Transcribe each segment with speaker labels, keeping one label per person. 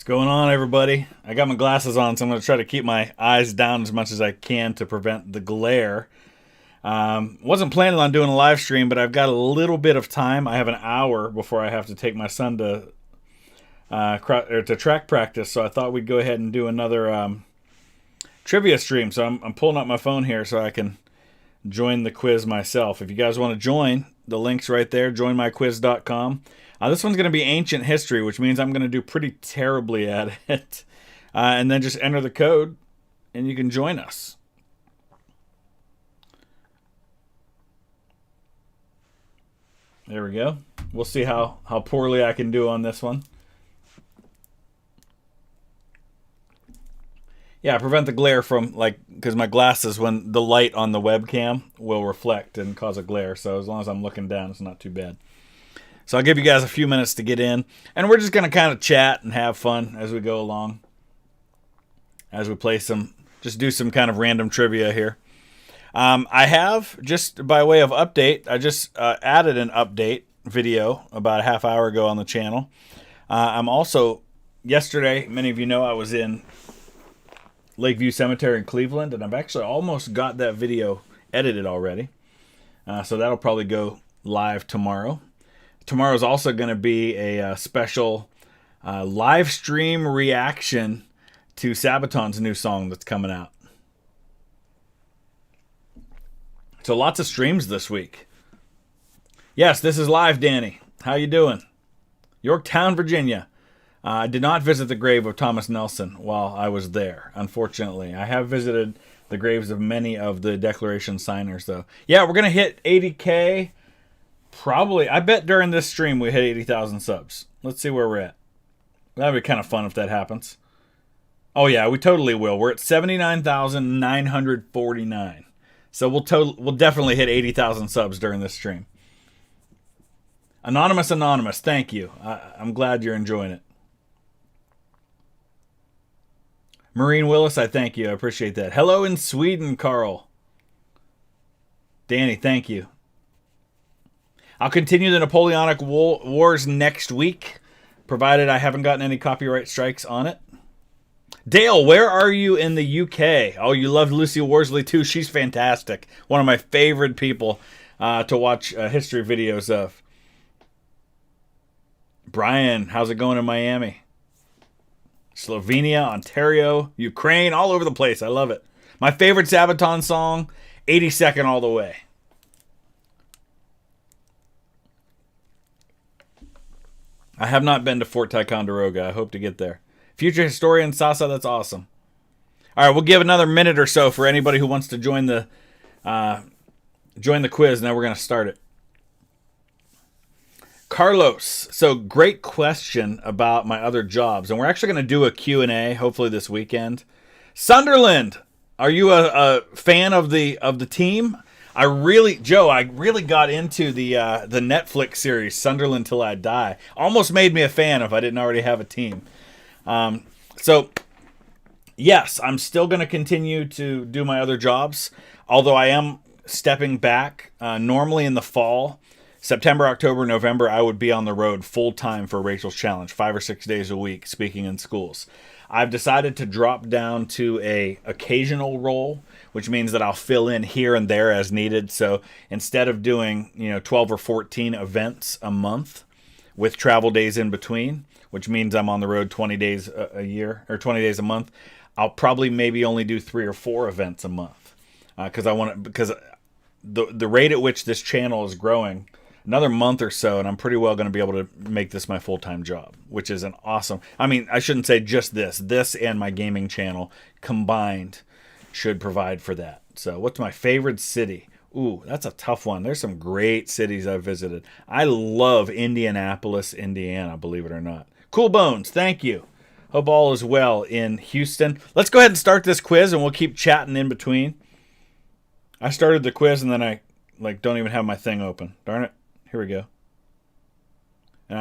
Speaker 1: Going on, everybody? I got my glasses on, so I'm going to try to keep my eyes down as much as I can to prevent the glare. Wasn't planning on doing a live stream, but I've got a little bit of time. I have an hour before I have to take my son to track practice, so I thought we'd go ahead and do another trivia stream. So I'm pulling up my phone here so I can join the quiz myself. If you guys want to join, the link's right there, joinmyquiz.com. This one's going to be ancient history, which means I'm going to do pretty terribly at it. And then just enter the code, and you can join us. There we go. We'll see how poorly I can do on this one. Yeah, prevent the glare from, because my glasses, when the light on the webcam will reflect and cause a glare. So as long as I'm looking down, it's not too bad. So I'll give you guys a few minutes to get in. And we're just going to kind of chat and have fun as we go along. As we play just do some kind of random trivia here. I have, just by way of update, I just added an update video about a half hour ago on the channel. I'm also, yesterday, many of you know I was in Lakeview Cemetery in Cleveland. And I've actually almost got that video edited already. So that'll probably go live tomorrow. Tomorrow is also going to be a special live stream reaction to Sabaton's new song that's coming out. So lots of streams this week. Yes, this is live, Danny. How you doing? Yorktown, Virginia. I did not visit the grave of Thomas Nelson while I was there, unfortunately. I have visited the graves of many of the Declaration signers, though. Yeah, we're going to hit 80K. Probably, I bet during this stream we hit 80,000 subs. Let's see where we're at. That'd be kind of fun if that happens. Oh yeah, we totally will. We're at 79,949. So we'll definitely hit 80,000 subs during this stream. Anonymous, thank you. I'm glad you're enjoying it. Maureen Willis, I thank you. I appreciate that. Hello in Sweden, Carl. Danny, thank you. I'll continue the Napoleonic Wars next week, provided I haven't gotten any copyright strikes on it. Dale, where are you in the UK? Oh, you love Lucy Worsley too. She's fantastic. One of my favorite people to watch history videos of. Brian, how's it going in Miami? Slovenia, Ontario, Ukraine, all over the place. I love it. My favorite Sabaton song, 82nd All the Way. I have not been to Fort Ticonderoga. I hope to get there. Future historian Sasa, that's awesome. All right, we'll give another minute or so for anybody who wants to join the quiz. Now we're going to start it. Carlos, so great question about my other jobs, and we're actually going to do a Q&A hopefully this weekend. Sunderland, are you a fan of the team? I really got into the Netflix series Sunderland Till I Die. Almost made me a fan if I didn't already have a team. So yes, I'm still going to continue to do my other jobs, although I am stepping back. Normally in the fall, September, October, November, I would be on the road full time for Rachel's Challenge, 5 or 6 days a week, speaking in schools. I've decided to drop down to a occasional role, which means that I'll fill in here and there as needed. So instead of doing 12 or 14 events a month with travel days in between, which means I'm on the road 20 days a year or 20 days a month, I'll probably maybe only do 3 or 4 events a month because the rate at which this channel is growing. Another month or so, and I'm pretty well going to be able to make this my full-time job, which is an awesome... I mean, I shouldn't say just this. This and my gaming channel combined should provide for that. So what's my favorite city? Ooh, that's a tough one. There's some great cities I've visited. I love Indianapolis, Indiana, believe it or not. Cool Bones, thank you. Hope all is well in Houston. Let's go ahead and start this quiz, and we'll keep chatting in between. I started the quiz, and then I don't even have my thing open. Darn it. Here we go.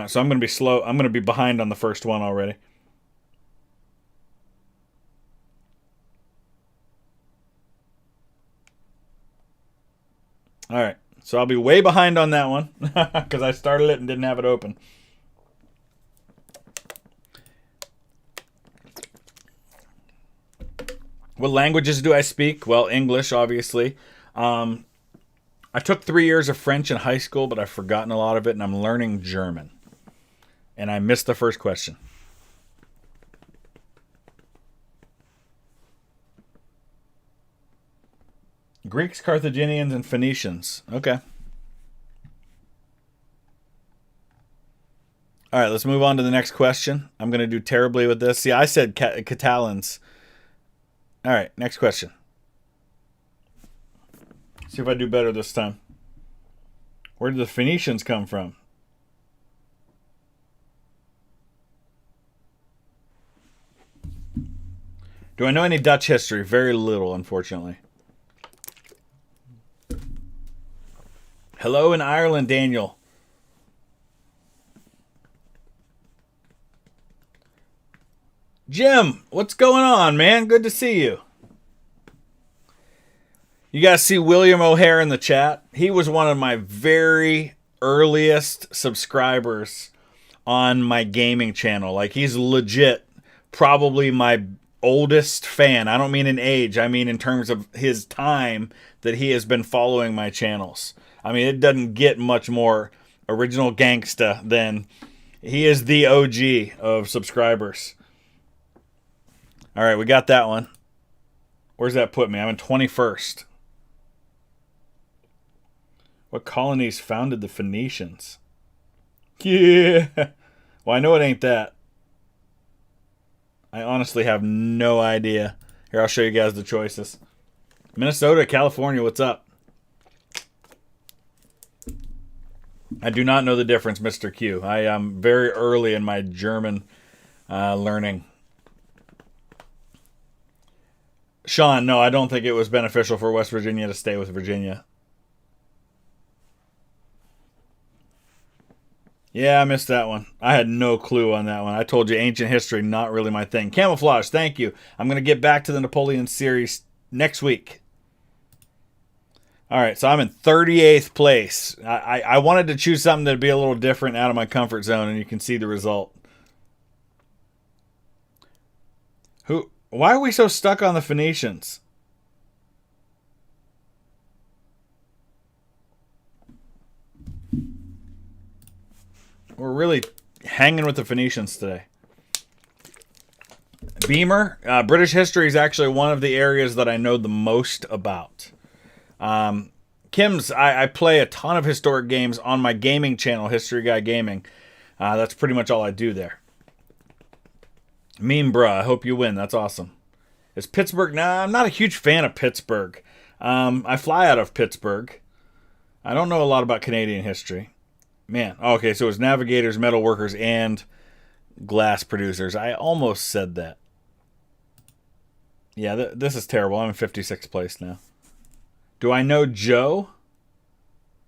Speaker 1: So I'm going to be slow. I'm going to be behind on the first one already. All right. So I'll be way behind on that one because I started it and didn't have it open. What languages do I speak? Well, English, obviously. I took 3 years of French in high school, but I've forgotten a lot of it, and I'm learning German. And I missed the first question. Greeks, Carthaginians, and Phoenicians. Okay. All right, let's move on to the next question. I'm going to do terribly with this. See, I said Catalans. All right, next question. See if I do better this time. Where did the Phoenicians come from? Do I know any Dutch history? Very little, unfortunately. Hello in Ireland, Daniel. Jim, what's going on, man? Good to see you. You guys see William O'Hare in the chat? He was one of my very earliest subscribers on my gaming channel. Like, he's legit probably my oldest fan. I don't mean in age. I mean in terms of his time that he has been following my channels. I mean, it doesn't get much more original gangsta than he is the OG of subscribers. All right, we got that one. Where's that put me? I'm in 21st. What colonies founded the Phoenicians? Yeah. Well, I know it ain't that. I honestly have no idea. Here, I'll show you guys the choices. Minnesota, California, what's up? I do not know the difference, Mr. Q. I am very early in my German learning. Sean, no, I don't think it was beneficial for West Virginia to stay with Virginia. Yeah, I missed that one. I had no clue on that one. I told you, ancient history, not really my thing. Camouflage, thank you. I'm going to get back to the Napoleon series next week. All right, so I'm in 38th place. I wanted to choose something that would be a little different out of my comfort zone, and you can see the result. Why are we so stuck on the Phoenicians? We're really hanging with the Phoenicians today. Beamer, British history is actually one of the areas that I know the most about. Kim's, I play a ton of historic games on my gaming channel, History Guy Gaming. That's pretty much all I do there. Meme bruh, I hope you win. That's awesome. Is Pittsburgh? Nah, I'm not a huge fan of Pittsburgh. I fly out of Pittsburgh. I don't know a lot about Canadian history. Man, okay, so it was navigators, metal workers, and glass producers. I almost said that. Yeah, this is terrible. I'm in 56th place now. Do I know Joe?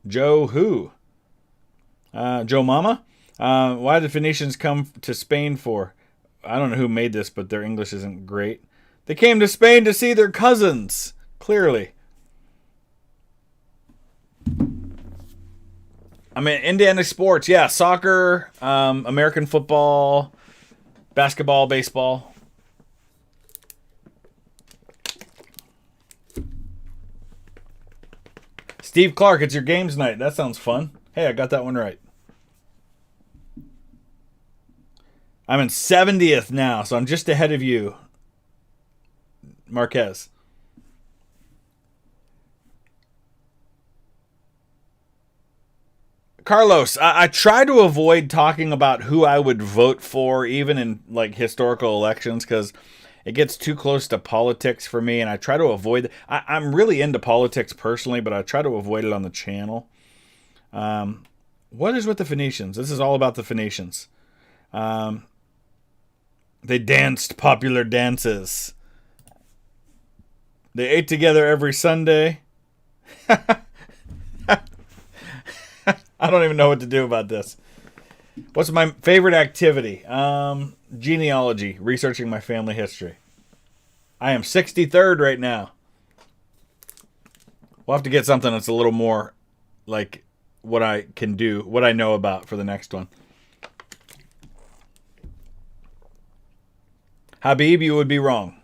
Speaker 1: Joe who? Joe Mama? Why did Phoenicians come to Spain for? I don't know who made this, but their English isn't great. They came to Spain to see their cousins. Clearly. I mean, Indiana sports. Yeah, soccer, American football, basketball, baseball. Steve Clark, it's your games night. That sounds fun. Hey, I got that one right. I'm in 70th now, so I'm just ahead of you, Marquez. Carlos, I try to avoid talking about who I would vote for, even in like historical elections, because it gets too close to politics for me, and I try to avoid. I'm really into politics personally, but I try to avoid it on the channel. What is with the Phoenicians? This is all about the Phoenicians. They danced popular dances. They ate together every Sunday. I don't even know what to do about this. What's my favorite activity? Genealogy, researching my family history. I am 63rd right now. We'll have to get something that's a little more like what I can do, what I know about for the next one. Habib, you would be wrong.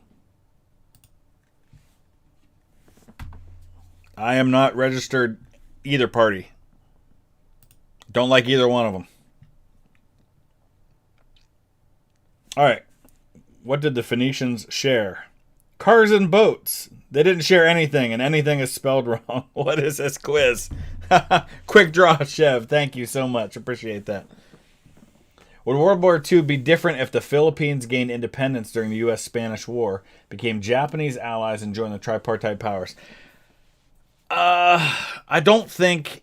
Speaker 1: I am not registered either party. Don't like either one of them. All right. What did the Phoenicians share? Cars and boats. They didn't share anything, and anything is spelled wrong. What is this quiz? Quick draw, Chev. Thank you so much. Appreciate that. Would World War II be different if the Philippines gained independence during the U.S.-Spanish War, became Japanese allies, and joined the tripartite powers? I don't think,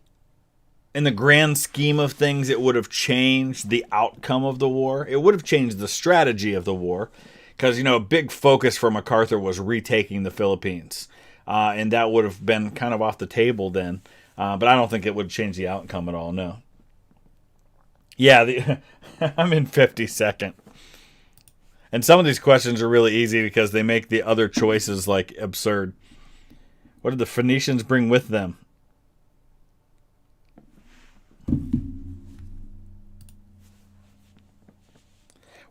Speaker 1: in the grand scheme of things, it would have changed the outcome of the war. It would have changed the strategy of the war, because, you know, a big focus for MacArthur was retaking the Philippines, and that would have been kind of off the table then. But I don't think it would change the outcome at all, no. Yeah, I'm in 52nd. And some of these questions are really easy because they make the other choices, like, absurd. What did the Phoenicians bring with them?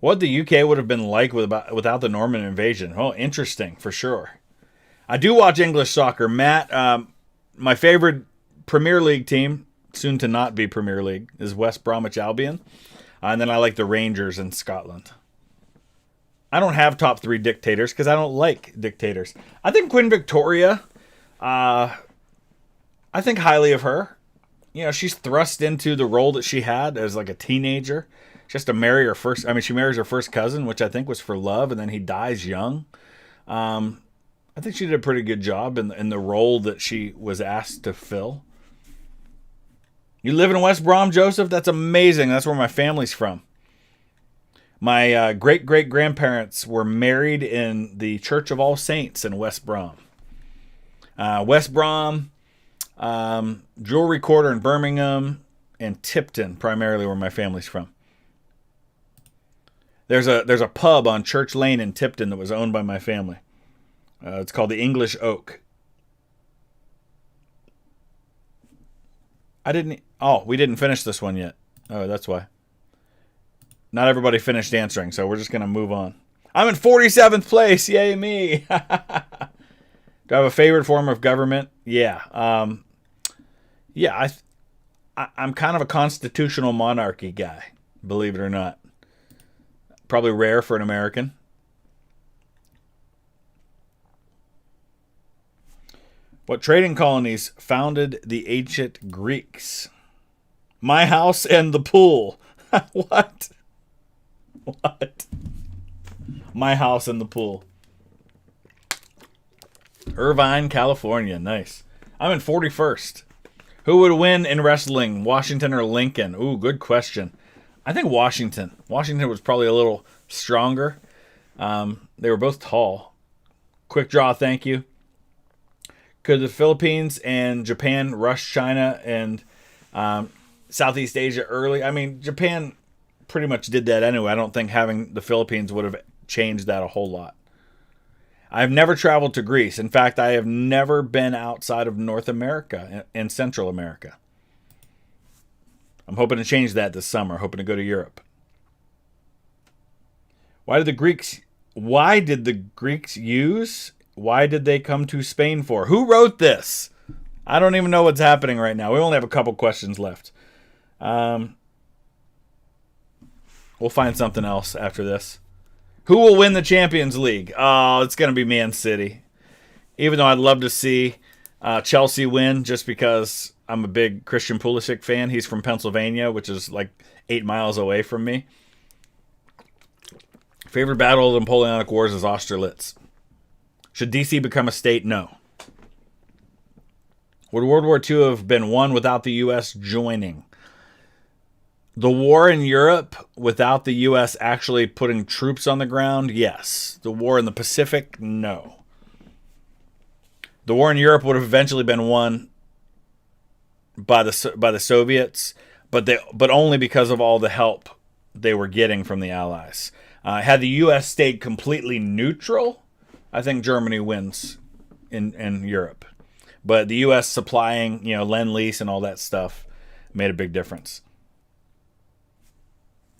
Speaker 1: What the UK would have been like without the Norman invasion. Oh, interesting, for sure. I do watch English soccer. Matt, my favorite Premier League team, soon to not be Premier League, is West Bromwich Albion. And then I like the Rangers in Scotland. I don't have top 3 dictators because I don't like dictators. I think Queen Victoria, I think highly of her. You know, she's thrust into the role that she had as like a teenager. She has to marry her first, she marries her first cousin, which I think was for love, and then he dies young. I think she did a pretty good job in the role that she was asked to fill. You live in West Brom, Joseph? That's amazing. That's where my family's from. My great-great-grandparents were married in the Church of All Saints in West Brom. West Brom, jewelry quarter in Birmingham, and Tipton, primarily where my family's from. There's a pub on Church Lane in Tipton that was owned by my family. It's called the English Oak. We didn't finish this one yet. Oh, that's why. Not everybody finished answering, so we're just going to move on. I'm in 47th place. Yay me. Do I have a favorite form of government? Yeah. I'm kind of a constitutional monarchy guy, believe it or not. Probably rare for an American. What trading colonies founded the ancient Greeks? My house and the pool. What? What? My house and the pool. Irvine, California. Nice. I'm in 41st. Who would win in wrestling, Washington or Lincoln? Ooh, good question. I think Washington. Washington was probably a little stronger. They were both tall. Quick draw, thank you. Could the Philippines and Japan rush China and Southeast Asia early? I mean, Japan pretty much did that anyway. I don't think having the Philippines would have changed that a whole lot. I've never traveled to Greece. In fact, I have never been outside of North America and Central America. I'm hoping to change that this summer. Hoping to go to Europe. Why did the Greeks use? Why did they come to Spain for? Who wrote this? I don't even know what's happening right now. We only have a couple questions left. We'll find something else after this. Who will win the Champions League? Oh, it's going to be Man City. Even though I'd love to see Chelsea win just because I'm a big Christian Pulisic fan. He's from Pennsylvania, which is like 8 miles away from me. Favorite battle of the Napoleonic Wars is Austerlitz. Should DC become a state? No. Would World War II have been won without the U.S. joining? The war in Europe without the U.S. actually putting troops on the ground? Yes. The war in the Pacific? No. The war in Europe would have eventually been won by the Soviets, but only because of all the help they were getting from the Allies. Had the U.S. stayed completely neutral, I think Germany wins in Europe. But the U.S. supplying, Lend-Lease and all that stuff made a big difference.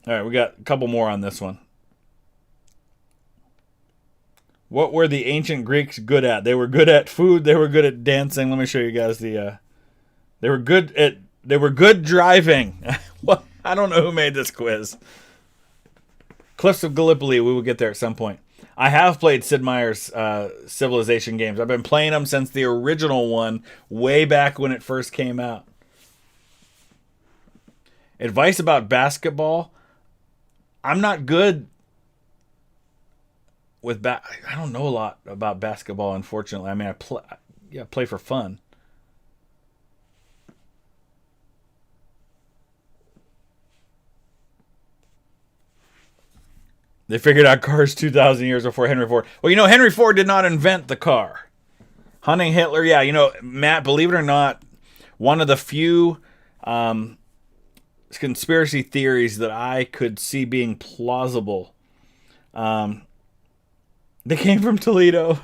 Speaker 1: All right, we got a couple more on this one. What were the ancient Greeks good at? They were good at food. They were good at dancing. Let me show you guys the. They were good at. They were good driving. What? I don't know who made this quiz. Cliffs of Gallipoli. We will get there at some point. I have played Sid Meier's Civilization games. I've been playing them since the original one, way back when it first came out. Advice about basketball. I'm not good with I don't know a lot about basketball, unfortunately. I mean, I play for fun. They figured out cars 2,000 years before Henry Ford. Well, you know, Henry Ford did not invent the car. Hunting Hitler, yeah. You know, Matt, believe it or not, one of the few conspiracy theories that I could see being plausible, they came from Toledo,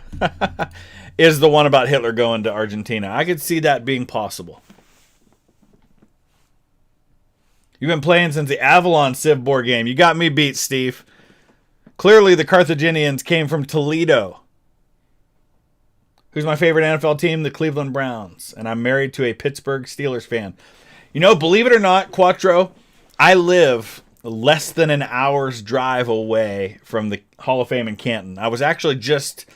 Speaker 1: is the one about Hitler going to Argentina. I could see that being possible. You've been playing since the Avalon Civ board game. You got me beat, Steve. Clearly, the Carthaginians came from Toledo. Who's my favorite NFL team? The Cleveland Browns. And I'm married to a Pittsburgh Steelers fan. You know, believe it or not, Quattro, I live less than an hour's drive away from the Hall of Fame in Canton. I was actually just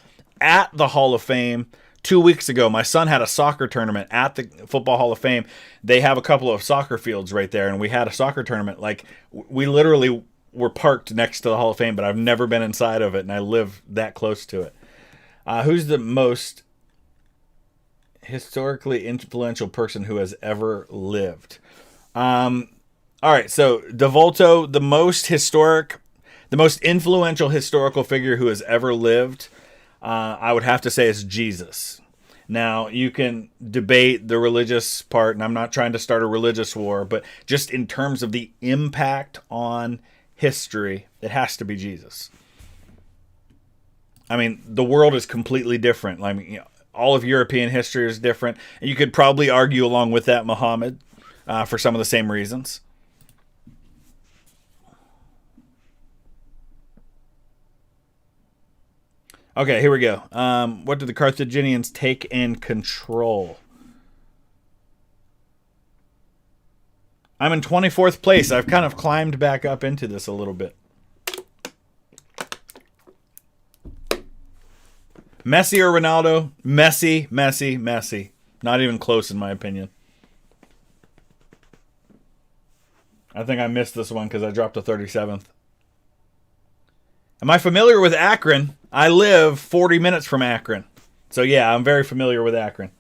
Speaker 1: at the Hall of Fame 2 weeks ago. My son had a soccer tournament at the Football Hall of Fame. They have a couple of soccer fields right there, and we had a soccer tournament. Like, we literally were parked next to the Hall of Fame, but I've never been inside of it, and I live that close to it. Who's the most historically influential person who has ever lived? All right, so DeVolto, the most influential historical figure who has ever lived, I would have to say is Jesus. Now, you can debate the religious part, and I'm not trying to start a religious war, but just in terms of the impact on history, it has to be Jesus. I mean, the world is completely different. I mean, you know, all of European history is different, and you could probably argue along with that Muhammad for some of the same reasons. Okay, here we go. What did the Carthaginians take and control? I'm in 24th place. I've kind of climbed back up into this a little bit. Messi or Ronaldo? Messi, Messi, Messi. Not even close in my opinion. I think I missed this one because I dropped to 37th. Am I familiar with Akron? I live 40 minutes from Akron. So yeah, I'm very familiar with Akron.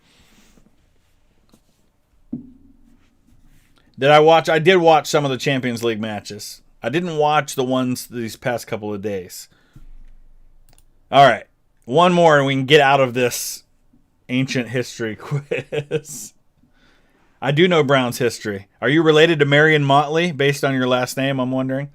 Speaker 1: I did watch some of the Champions League matches. I didn't watch the ones these past couple of days. All right. One more and we can get out of this ancient history quiz. I do know Brown's history. Are you related to Marion Motley based on your last name, I'm wondering?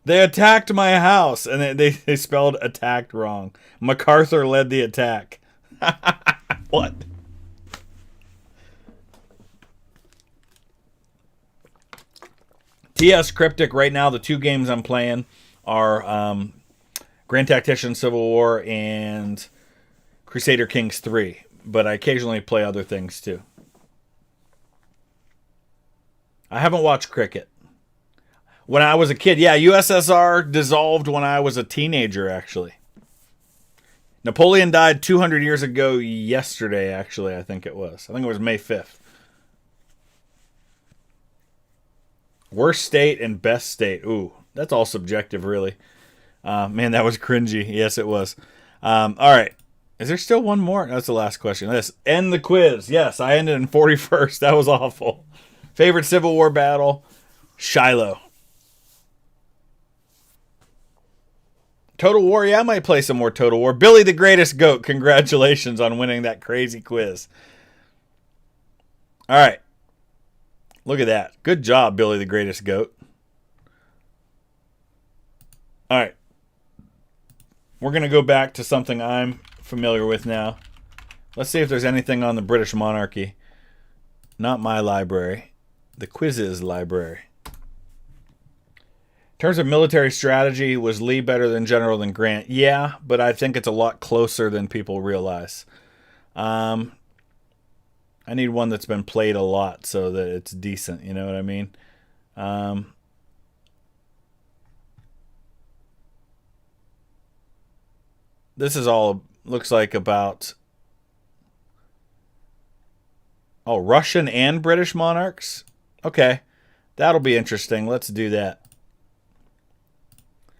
Speaker 1: They attacked my house, and they spelled attacked wrong. MacArthur led the attack. What? TS Cryptic, right now, the two games I'm playing are Grand Tactician Civil War and Crusader Kings 3. But I occasionally play other things, too. I haven't watched cricket. When I was a kid, yeah, USSR dissolved when I was a teenager, actually. Napoleon died 200 years ago yesterday, actually, I think it was. I think it was May 5th. Worst state and best state. Ooh, that's all subjective, really. Man, that was cringy. Yes, it was. All right. Is there still one more? That's the last question. Let's end the quiz. Yes, I ended in 41st. That was awful. Favorite Civil War battle? Shiloh. Total War, yeah, I might play some more Total War. Billy the Greatest Goat, congratulations on winning that crazy quiz. All right. Look at that. Good job, Billy the Greatest Goat. All right. We're going to go back to something I'm familiar with now. Let's see if there's anything on the British monarchy. Not my library. The quizzes library. terms of military strategy, was Lee better than General than Grant? Yeah, but I think it's a lot closer than people realize. I need one that's been played a lot so that it's decent. You know what I mean? This is all looks like about Russian and British monarchs. Okay, that'll be interesting. Let's do that.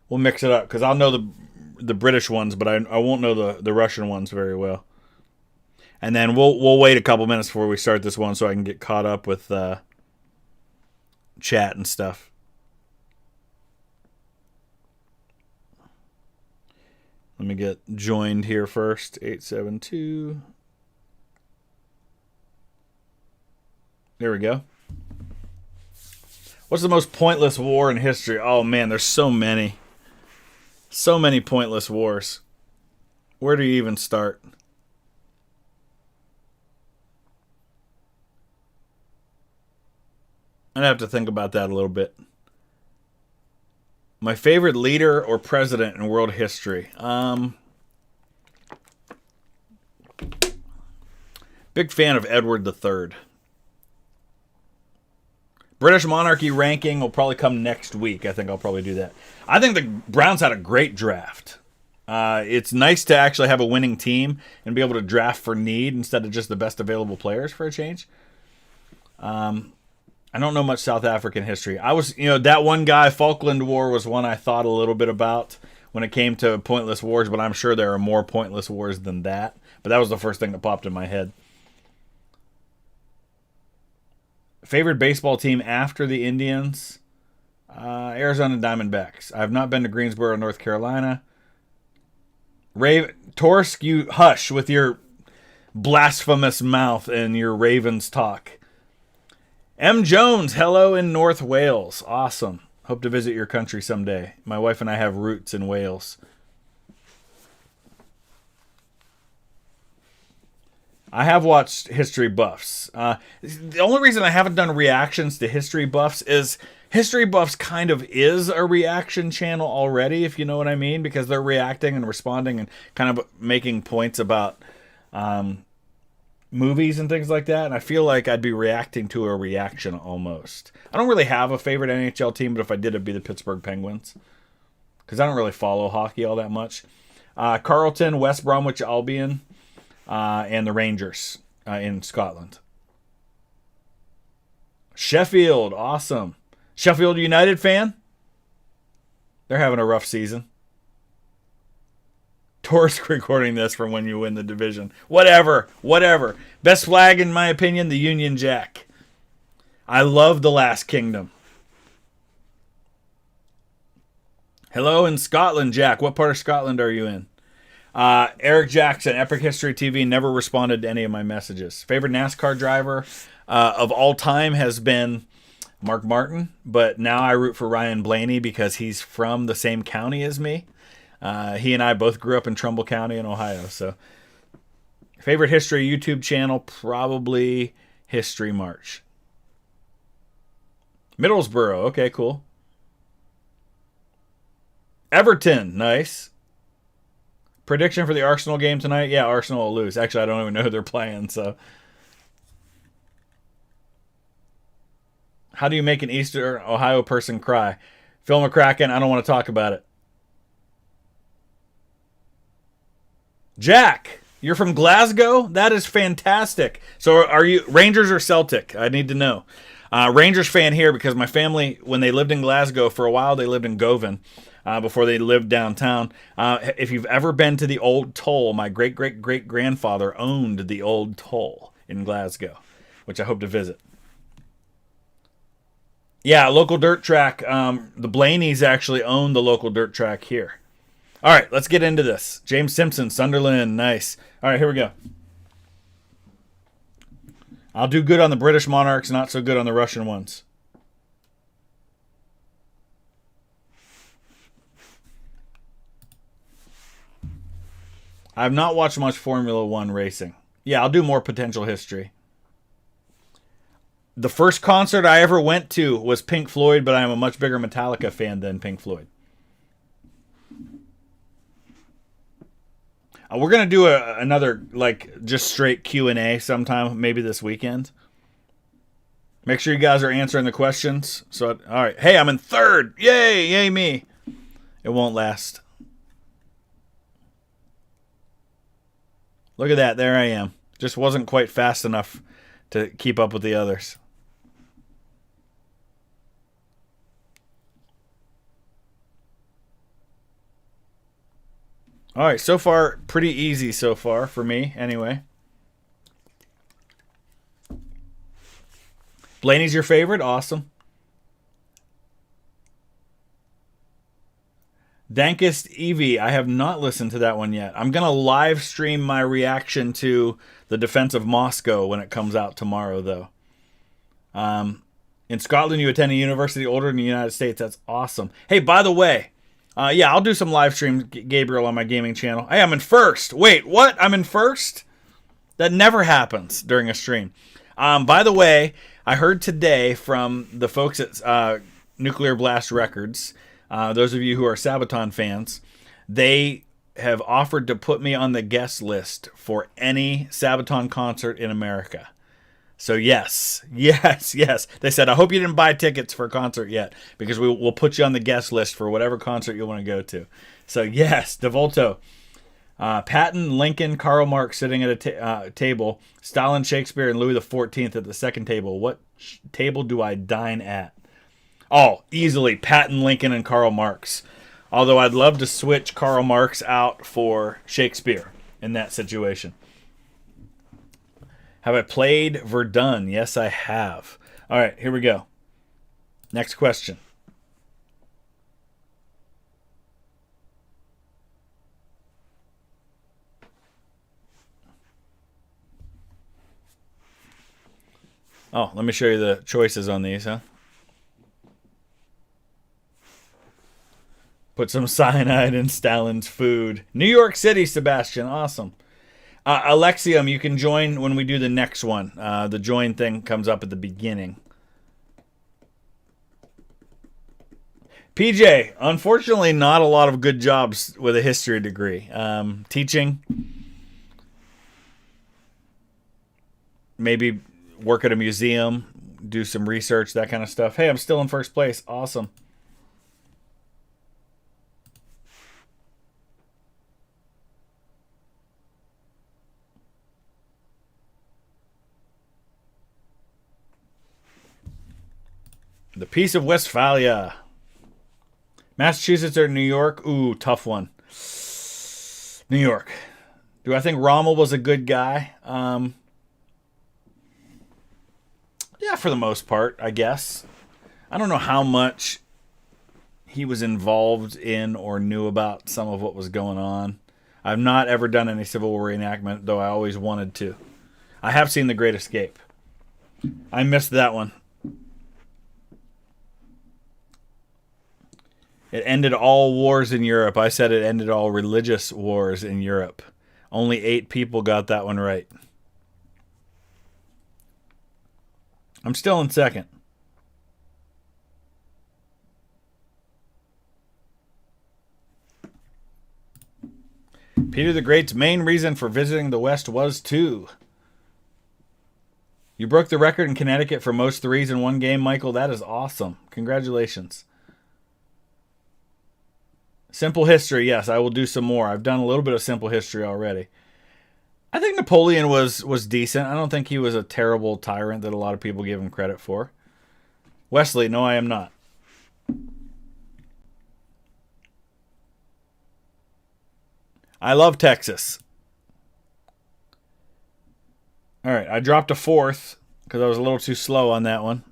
Speaker 1: We'll mix it up because I'll know the British ones, but I won't know the Russian ones very well. And then we'll wait a couple minutes before we start this one so I can get caught up with chat and stuff. Let me get joined here first. 872. There we go. What's the most pointless war in history? Oh man, there's so many. So many pointless wars. Where do you even start? I'd have to think about that a little bit. My favorite leader or president in world history. Big fan of Edward III. British monarchy ranking will probably come next week. I think I'll probably do that. I think the Browns had a great draft. It's nice to actually have a winning team and be able to draft for need instead of just the best available players for a change. I don't know much South African history. That one guy, Falkland War, was one I thought a little bit about when it came to pointless wars, but I'm sure there are more pointless wars than that. But that was the first thing that popped in my head. Favorite baseball team after the Indians? Arizona Diamondbacks. I have not been to Greensboro, North Carolina. Torsk, you hush with your blasphemous mouth and your Ravens talk. M. Jones, hello in North Wales. Awesome. Hope to visit your country someday. My wife and I have roots in Wales. I have watched History Buffs. The only reason I haven't done reactions to History Buffs is History Buffs kind of is a reaction channel already, if you know what I mean, because they're reacting and responding and kind of making points about movies and things like that. And I feel like I'd be reacting to a reaction almost. I don't really have a favorite NHL team, but if I did, it'd be the Pittsburgh Penguins, because I don't really follow hockey all that much. Carleton, West Bromwich Albion, and the Rangers in Scotland. Sheffield, awesome. Sheffield United fan? They're having a rough season. Torsk recording this from when you win the division. Whatever. Best flag, in my opinion, the Union Jack. I love the Last Kingdom. Hello in Scotland, Jack. What part of Scotland are you in? Eric Jackson, Epic History TV, never responded to any of my messages. Favorite NASCAR driver of all time has been Mark Martin, but now I root for Ryan Blaney because he's from the same county as me. He and I both grew up in Trumbull County in Ohio. So, favorite history YouTube channel, probably History March. Middlesbrough, okay, cool. Everton, nice. Prediction for the Arsenal game tonight? Yeah, Arsenal will lose. Actually, I don't even know who they're playing, so. How do you make an Eastern Ohio person cry? Phil McCracken, I don't want to talk about it. Jack, you're from Glasgow? That is fantastic. So are you Rangers or Celtic? I need to know. Rangers fan here because my family, when they lived in Glasgow for a while, they lived in Govan. Before they lived downtown. If you've ever been to the Old Toll, my great-great-great-grandfather owned the Old Toll in Glasgow, which I hope to visit. Yeah, local dirt track. The Blaneys actually own the local dirt track here. All right, let's get into this. James Simpson, Sunderland, nice. All right, here we go. I'll do good on the British monarchs, not so good on the Russian ones. I've not watched much Formula One racing. Yeah, I'll do more potential history. The first concert I ever went to was Pink Floyd, but I'm a much bigger Metallica fan than Pink Floyd. We're going to do another, like, just straight Q&A sometime, maybe this weekend. Make sure you guys are answering the questions. So, all right. Hey, I'm in third. Yay, yay me. It won't last. Look at that. There I am. Just wasn't quite fast enough to keep up with the others. All right, so far, pretty easy so far for me, anyway. Blaney's your favorite? Awesome. Dankest Evie, I have not listened to that one yet. I'm going to live stream my reaction to The Defense of Moscow when it comes out tomorrow, though. In Scotland, you attend a university older than the United States. That's awesome. Hey, by the way, yeah, I'll do some live stream, Gabriel, on my gaming channel. Hey, I'm in first. Wait, what? I'm in first? That never happens during a stream. By the way, I heard today from the folks at Nuclear Blast Records, those of you who are Sabaton fans, they have offered to put me on the guest list for any Sabaton concert in America. So yes. They said, I hope you didn't buy tickets for a concert yet, because we'll put you on the guest list for whatever concert you want to go to. So yes, DeVolto. Patton, Lincoln, Karl Marx sitting at a table. Stalin, Shakespeare, and Louis XIV at the second table. What table do I dine at? Oh, easily Patton, Lincoln, and Karl Marx. Although I'd love to switch Karl Marx out for Shakespeare in that situation. Have I played Verdun? Yes, I have. All right, here we go. Next question. Oh, let me show you the choices on these, huh? Put some cyanide in Stalin's food. New York City, Sebastian. Awesome. Alexium, you can join when we do the next one. The join thing comes up at the beginning. PJ, unfortunately, not a lot of good jobs with a history degree. Teaching. Maybe work at a museum, do some research, that kind of stuff. Hey, I'm still in first place. Awesome. The Peace of Westphalia. Massachusetts or New York? Ooh, tough one. New York. Do I think Rommel was a good guy? Yeah, for the most part, I guess. I don't know how much he was involved in or knew about some of what was going on. I've not ever done any Civil War reenactment, though I always wanted to. I have seen The Great Escape. I missed that one. It ended all wars in Europe. I said it ended all religious wars in Europe. Only 8 people got that one right. I'm still in second. Peter the Great's main reason for visiting the West was to... You broke the record in Connecticut for most threes in one game, Michael. That is awesome. Congratulations. Simple history, yes, I will do some more. I've done a little bit of simple history already. I think Napoleon was decent. I don't think he was a terrible tyrant that a lot of people give him credit for. Wesley, no, I am not. I love Texas. All right, I dropped a 4th because I was a little too slow on that one.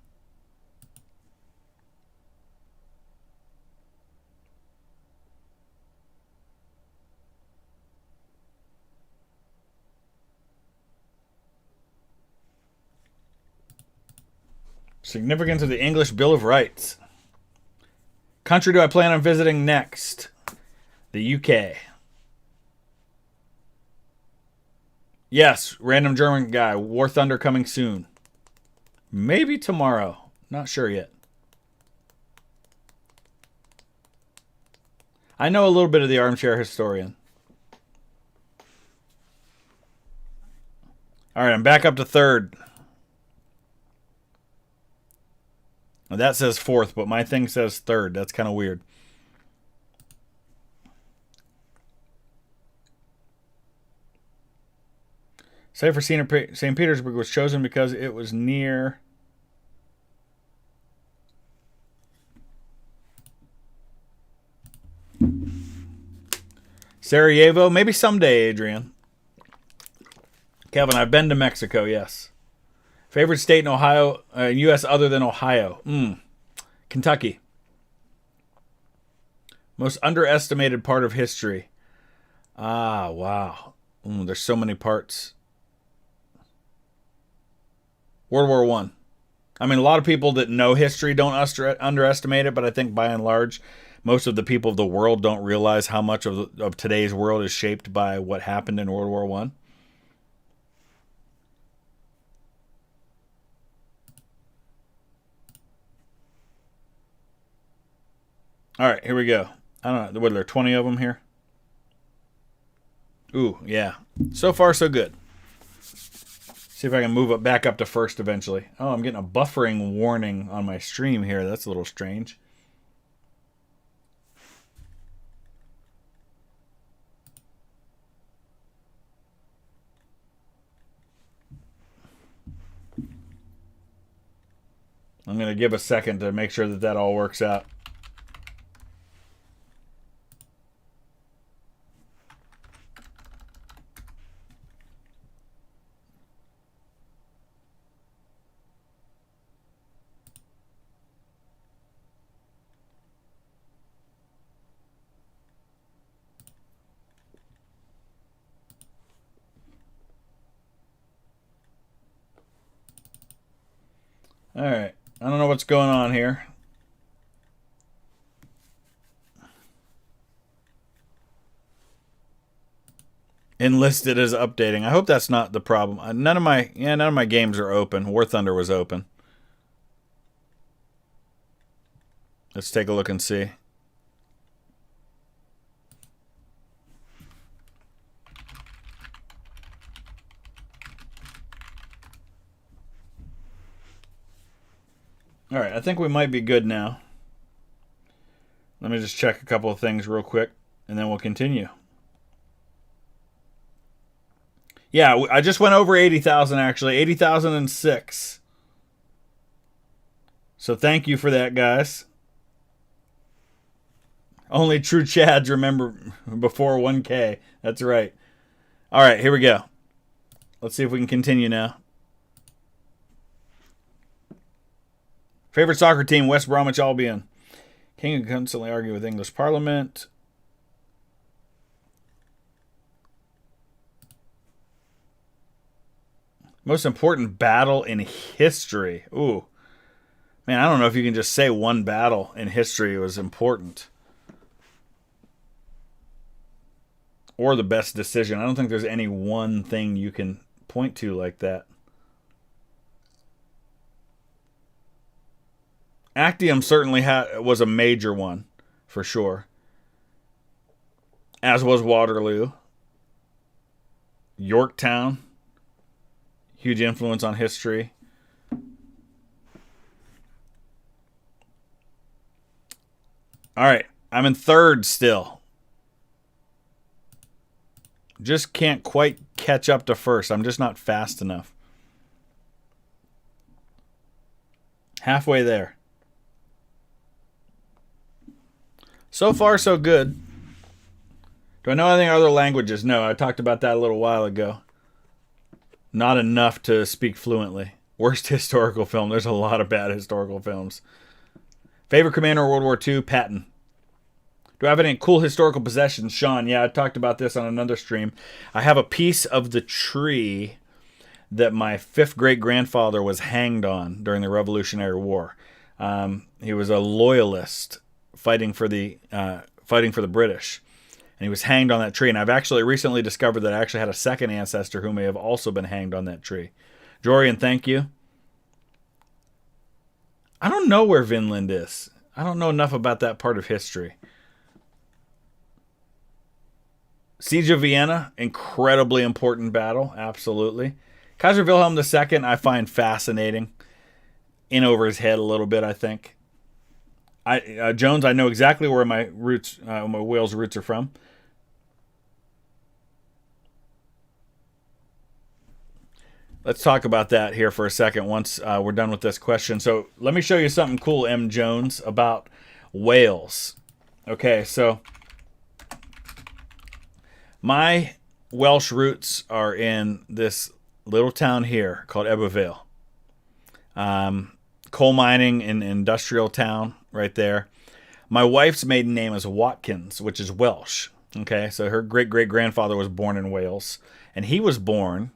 Speaker 1: Significance of the English Bill of Rights. Country do I plan on visiting next? The UK. Yes, random German guy. War Thunder coming soon. Maybe tomorrow. Not sure yet. I know a little bit of the armchair historian. All right, I'm back up to third. Well, that says fourth, but my thing says third. That's kind of weird. Say for St. Petersburg was chosen because it was near Sarajevo. Maybe someday, Adrian. Kevin, I've been to Mexico, yes. Favorite state in Ohio, U.S. other than Ohio? Kentucky. Most underestimated part of history. Ah, wow. There's so many parts. World War I. I mean, a lot of people that know history don't underestimate it, but I think by and large, most of the people of the world don't realize how much of today's world is shaped by what happened in World War I. All right, here we go. I don't know. What are there, 20 of them here? Ooh, yeah. So far, so good. See if I can move it back up to first eventually. Oh, I'm getting a buffering warning on my stream here. That's a little strange. I'm going to give a second to make sure that that all works out. All right. I don't know what's going on here. Enlisted is updating. I hope that's not the problem. None of my games are open. War Thunder was open. Let's take a look and see. All right, I think we might be good now. Let me just check a couple of things real quick, and then we'll continue. Yeah, I just went over 80,000 actually. 80,006. So thank you for that, guys. Only true Chads remember before 1K. That's right. All right, here we go. Let's see if we can continue now. Favorite soccer team, West Bromwich Albion. King can constantly argue with English Parliament. Most important battle in history. Ooh. Man, I don't know if you can just say one battle in history was important. Or the best decision. I don't think there's any one thing you can point to like that. Actium certainly was a major one, for sure. As was Waterloo. Yorktown. Huge influence on history. All right, I'm in third still. Just can't quite catch up to first. I'm just not fast enough. Halfway there. So far, so good. Do I know any other languages? No, I talked about that a little while ago. Not enough to speak fluently. Worst historical film. There's a lot of bad historical films. Favorite commander of World War II? Patton. Do I have any cool historical possessions? Sean, yeah, I talked about this on another stream. I have a piece of the tree that my 5th great-grandfather was hanged on during the Revolutionary War. He was a loyalist fighting for the British. And he was hanged on that tree. And I've actually recently discovered that I actually had a second ancestor who may have also been hanged on that tree. Jorian, thank you. I don't know where Vinland is. I don't know enough about that part of history. Siege of Vienna, incredibly important battle, absolutely. Kaiser Wilhelm II, I find fascinating. In over his head a little bit, I think. Jones, I know exactly where my roots, my Wales roots are from. Let's talk about that here for a second once we're done with this question. So let me show you something cool, M. Jones, about Wales. Okay, so my Welsh roots are in this little town here called Ebbw Vale. Coal mining and industrial town right there. My wife's maiden name is Watkins, which is Welsh. Okay, so her great-great-grandfather was born in Wales, and he was born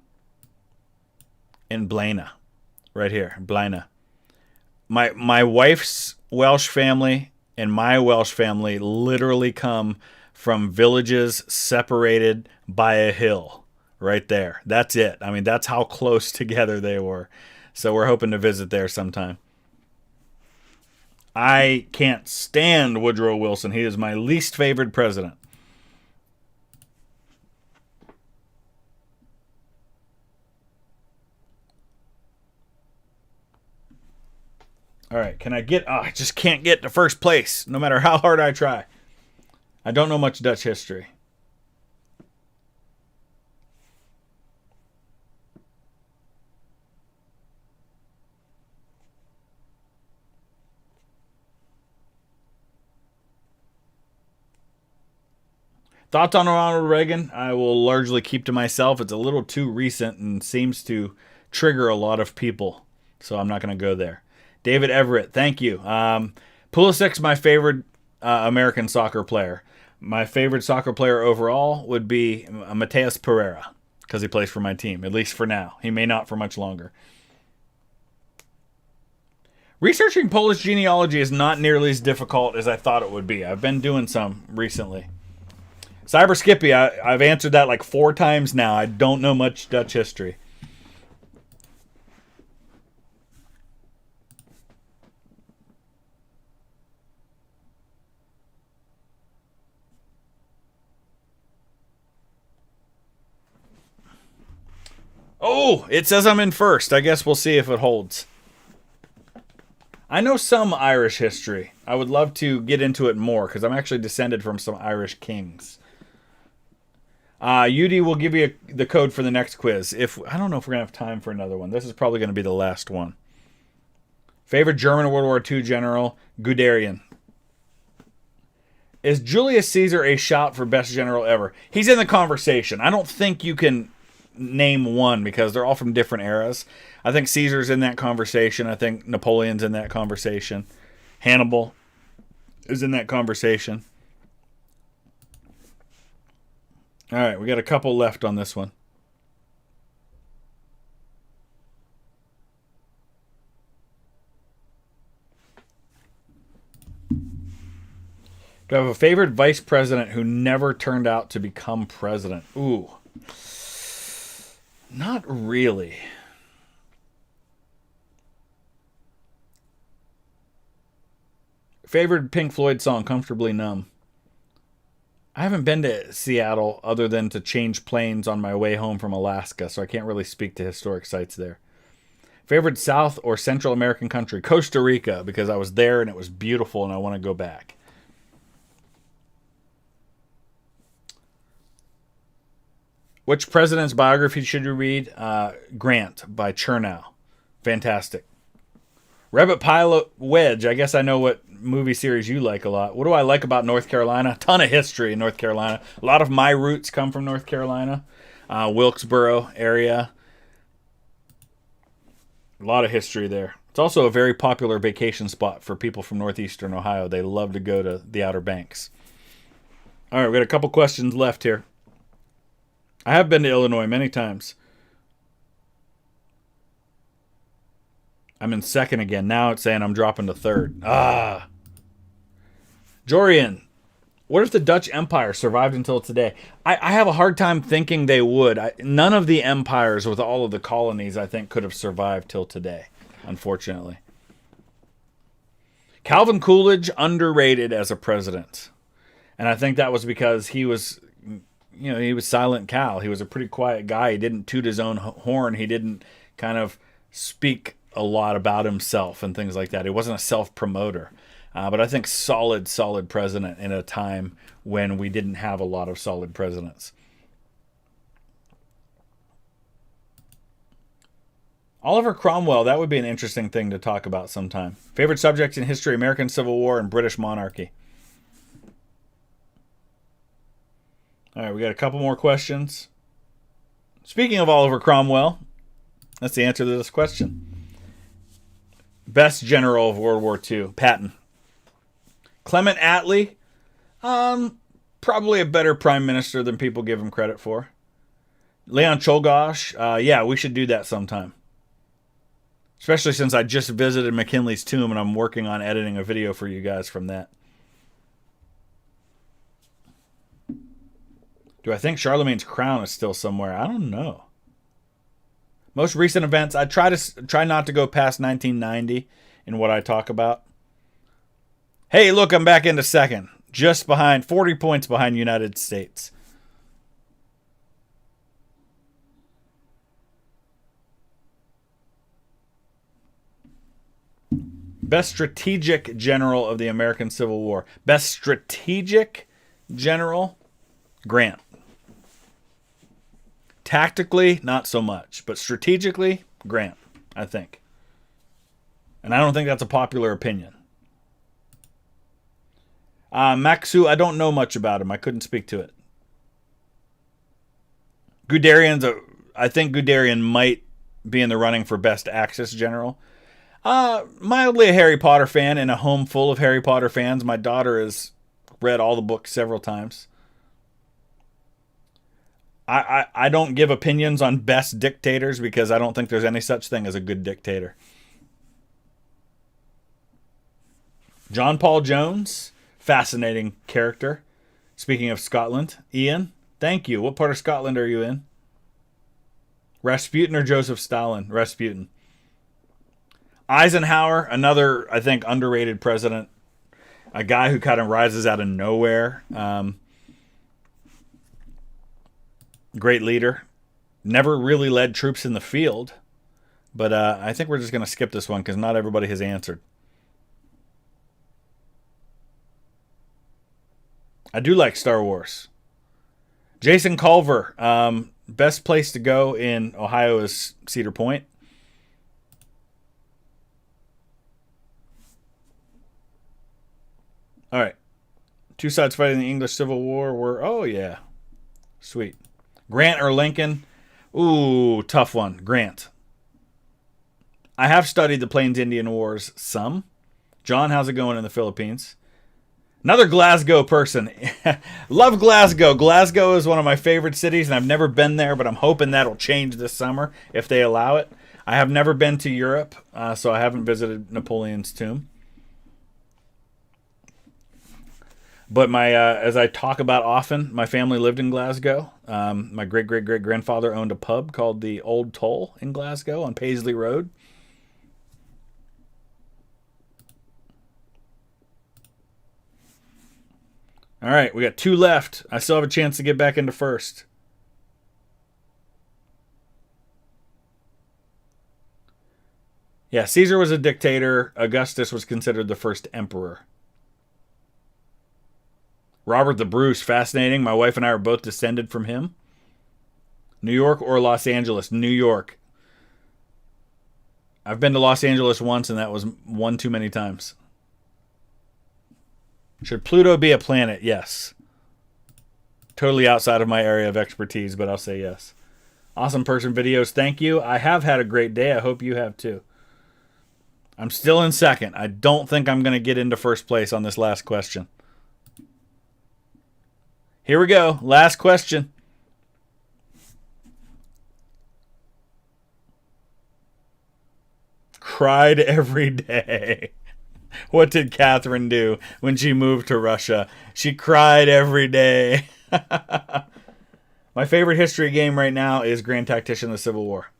Speaker 1: in Blaena, right here, Blaena. My wife's Welsh family and my Welsh family literally come from villages separated by a hill right there. That's it. I mean, that's how close together they were. So we're hoping to visit there sometime. I can't stand Woodrow Wilson. He is my least favorite president. All right, can I get... Oh, I just can't get to first place, no matter how hard I try. I don't know much Dutch history. Thoughts on Ronald Reagan? I will largely keep to myself. It's a little too recent and seems to trigger a lot of people. So I'm not going to go there. David Everett, thank you. Pulisic's my favorite American soccer player. My favorite soccer player overall would be Mateus Pereira because he plays for my team, at least for now. He may not for much longer. Researching Polish genealogy is not nearly as difficult as I thought it would be. I've been doing some recently. Cyber Skippy, I've answered that like 4 times now. I don't know much Dutch history. Oh, it says I'm in first. I guess we'll see if it holds. I know some Irish history. I would love to get into it more because I'm actually descended from some Irish kings. UD will give you the code for the next quiz. I don't know if we're going to have time for another one. This is probably going to be the last one. Favorite German World War II general? Guderian. Is Julius Caesar a shout for best general ever? He's in the conversation. I don't think you can name one because they're all from different eras. I think Caesar's in that conversation. I think Napoleon's in that conversation. Hannibal is in that conversation. All right, we got a couple left on this one. Do I have a favorite vice president who never turned out to become president? Ooh. Not really. Favorite Pink Floyd song, Comfortably Numb. I haven't been to Seattle other than to change planes on my way home from Alaska, so I can't really speak to historic sites there. Favorite South or Central American country? Costa Rica, because I was there and it was beautiful and I want to go back. Which president's biography should you read? Grant by Chernow. Fantastic. Rabbit Pilot Wedge. I guess I know what movie series you like a lot. What do I like about North Carolina? Ton of history in North Carolina. A lot of my roots come from North Carolina. Wilkesboro area. A lot of history there. It's also a very popular vacation spot for people from northeastern Ohio. They love to go to the Outer Banks. All right, we got a couple questions left here. I have been to Illinois many times. I'm in second again. Now it's saying I'm dropping to third. Jorian, what if the Dutch Empire survived until today? I have a hard time thinking they would. None of the empires with all of the colonies, I think, could have survived till today, unfortunately. Calvin Coolidge, underrated as a president. And I think that was because he was, he was silent Cal. He was a pretty quiet guy. He didn't toot his own horn. He didn't kind of speak a lot about himself and things like that. He wasn't a self-promoter. But I think solid president in a time when we didn't have a lot of solid presidents. Oliver Cromwell, that would be an interesting thing to talk about sometime. Favorite subjects in history, American Civil War and British monarchy. All right, we got a couple more questions. Speaking of Oliver Cromwell, that's the answer to this question. Best general of World War II, Patton. Clement Attlee, probably a better prime minister than people give him credit for. Leon Czolgosz, yeah, we should do that sometime. Especially since I just visited McKinley's tomb and I'm working on editing a video for you guys from that. Do I think Charlemagne's crown is still somewhere? I don't know. Most recent events, I try not to go past 1990 in what I talk about. Hey, look, I'm back into second. Just behind, 40 points behind United States. Best strategic general of the American Civil War. Best strategic general, Grant. Tactically, not so much. But strategically, Grant, I think. And I don't think that's a popular opinion. Maxu, I don't know much about him. I couldn't speak to it. I think Guderian might be in the running for best Axis general. Mildly a Harry Potter fan in a home full of Harry Potter fans. My daughter has read all the books several times. I don't give opinions on best dictators because I don't think there's any such thing as a good dictator. John Paul Jones, fascinating character. Speaking of Scotland, Ian, thank you. What part of Scotland are you in? Rasputin or Joseph Stalin? Rasputin. Eisenhower, another, I think, underrated president. A guy who kind of rises out of nowhere. Great leader. Never really led troops in the field. But I think we're just going to skip this one because not everybody has answered. I do like Star Wars. Jason Culver. Best place to go in Ohio is Cedar Point. All right. Two sides fighting the English Civil War were... Oh, yeah. Sweet. Grant or Lincoln? Ooh, tough one. Grant. I have studied the Plains Indian Wars some. John, how's it going in the Philippines? Another Glasgow person. Love Glasgow. Glasgow is one of my favorite cities, and I've never been there, but I'm hoping that'll change this summer if they allow it. I have never been to Europe, so I haven't visited Napoleon's tomb. But as I talk about often, my family lived in Glasgow. My great-great-great-grandfather owned a pub called the Old Toll in Glasgow on Paisley Road. All right, we got two left. I still have a chance to get back into first. Yeah, Caesar was a dictator. Augustus was considered the first emperor. Robert the Bruce, fascinating. My wife and I are both descended from him. New York or Los Angeles? New York. I've been to Los Angeles once, and that was one too many times. Should Pluto be a planet? Yes. Totally outside of my area of expertise, but I'll say yes. Awesome person videos. Thank you. I have had a great day. I hope you have too. I'm still in second. I don't think I'm going to get into first place on this last question. Here we go. Last question. Cried every day. What did Catherine do when she moved to Russia? She cried every day. My favorite history game right now is Grand Tactician of the Civil War.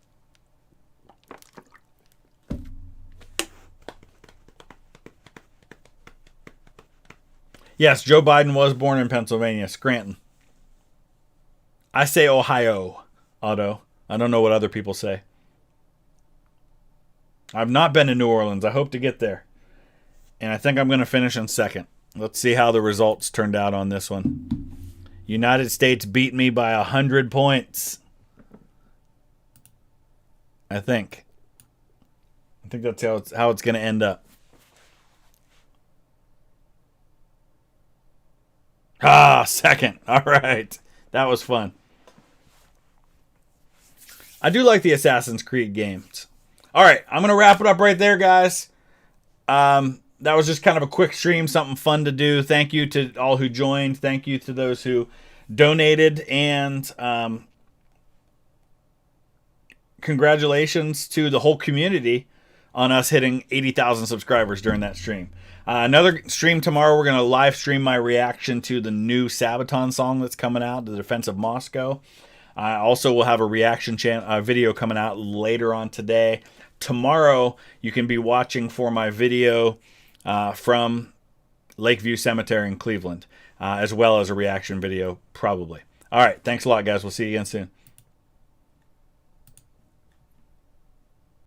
Speaker 1: Yes, Joe Biden was born in Pennsylvania, Scranton. I say Ohio, Otto. I don't know what other people say. I've not been to New Orleans. I hope to get there. And I think I'm going to finish in second. Let's see how the results turned out on this one. United States beat me by 100 points. I think that's how it's going to end up. Second. All right. That was fun. I do like the Assassin's Creed games. All right. I'm going to wrap it up right there, guys. That was just kind of a quick stream, something fun to do. Thank you to all who joined. Thank you to those who donated. And congratulations to the whole community on us hitting 80,000 subscribers during that stream. Another stream tomorrow, we're going to live stream my reaction to the new Sabaton song that's coming out, The Defense of Moscow. I also will have a reaction video coming out later on today. Tomorrow, you can be watching for my video from Lakeview Cemetery in Cleveland, as well as a reaction video, probably. All right, thanks a lot, guys. We'll see you again soon.